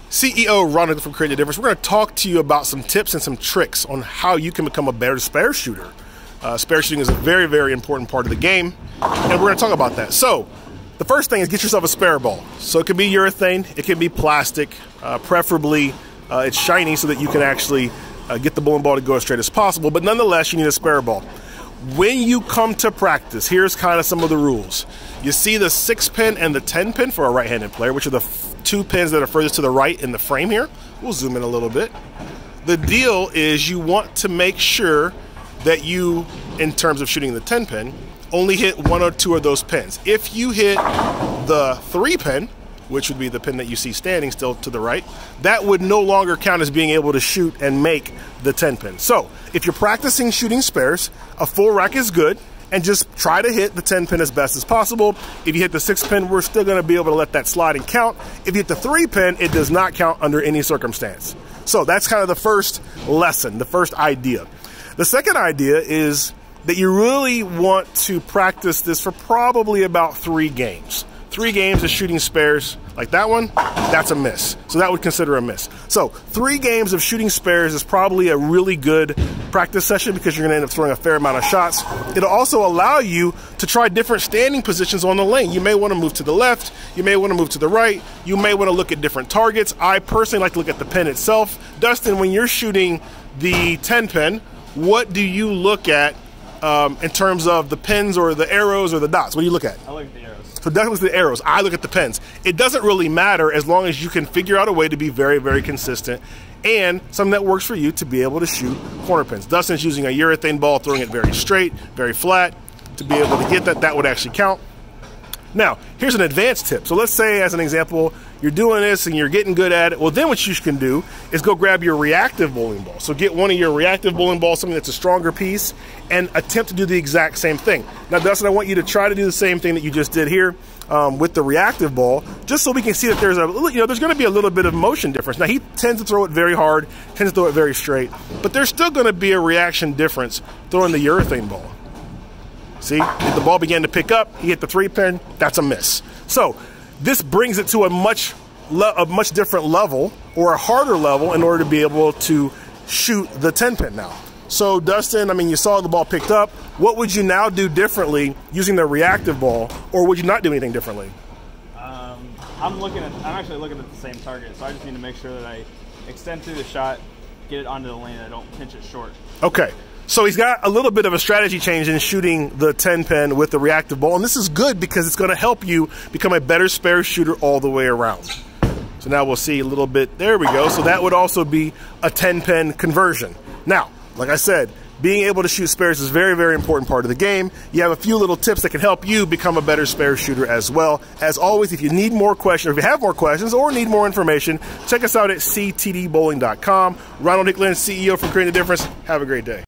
CEO Ronald from Creating a Difference. We're going to talk to you about some tips and some tricks on how you can become a better spare shooter. Spare shooting is a very, very important part of the game, and we're going to talk about that. So, the first thing is get yourself a spare ball. So it can be urethane, it can be plastic, preferably it's shiny so that you can actually get the bowling ball to go as straight as possible, but nonetheless you need a spare ball. When you come to practice, here's kind of some of the rules. You see the 6-pin and the 10-pin for a right-handed player, which are the two pins that are furthest to the right in the frame here. We'll zoom in a little bit. The deal is you want to make sure that you, in terms of shooting the 10-pin, only hit one or two of those pins. If you hit the 3-pin, which would be the pin that you see standing still to the right, that would no longer count as being able to shoot and make the 10-pin. So if you're practicing shooting spares, a full rack is good, and just try to hit the 10-pin as best as possible. If you hit the 6-pin, we're still going to be able to let that slide and count. If you hit the 3-pin, it does not count under any circumstance. So that's kind of the first lesson, the first idea. The second idea is that you really want to practice this for probably about 3 games. 3 games of shooting spares like that one, that's a miss. So that would consider a miss. So 3 games of shooting spares is probably a really good practice session because you're gonna end up throwing a fair amount of shots. It'll also allow you to try different standing positions on the lane. You may wanna move to the left, you may wanna move to the right, you may wanna look at different targets. I personally like to look at the pin itself. Dustin, when you're shooting the 10-pin, what do you look at in terms of the pins or the arrows or the dots? What do you look at? I look at the arrows. So Doug looks at the arrows, I look at the pins. It doesn't really matter as long as you can figure out a way to be very, very consistent and something that works for you to be able to shoot corner pins. Dustin's using a urethane ball, throwing it very straight, very flat. To be able to get that, that would actually count. Now, here's an advanced tip. So let's say, as an example, you're doing this and you're getting good at it. Well, then what you can do is go grab your reactive bowling ball. So get one of your reactive bowling balls, something that's a stronger piece, and attempt to do the exact same thing. Now, Dustin, I want you to try to do the same thing that you just did here with the reactive ball, just so we can see that there's there's going to be a little bit of motion difference. Now, he tends to throw it very hard, tends to throw it very straight, but there's still going to be a reaction difference throwing the urethane ball. See, if the ball began to pick up, he hit the 3-pin, that's a miss. So this brings it to a much different level, or a harder level, in order to be able to shoot the 10-pin now. So Dustin, I mean, you saw the ball picked up. What would you now do differently using the reactive ball, or would you not do anything differently? I'm actually looking at the same target, so I just need to make sure that I extend through the shot, get it onto the lane, and I don't pinch it short. Okay. So he's got a little bit of a strategy change in shooting the 10-pin with the reactive ball, and this is good because it's going to help you become a better spare shooter all the way around. So now we'll see a little bit, there we go. So that would also be a 10-pin conversion. Now, like I said, being able to shoot spares is a very, very important part of the game. You have a few little tips that can help you become a better spare shooter as well. As always, if you need more questions, or if you have more questions or need more information, check us out at ctdbowling.com. Ronald Hicklin, CEO from Creating a Difference. Have a great day.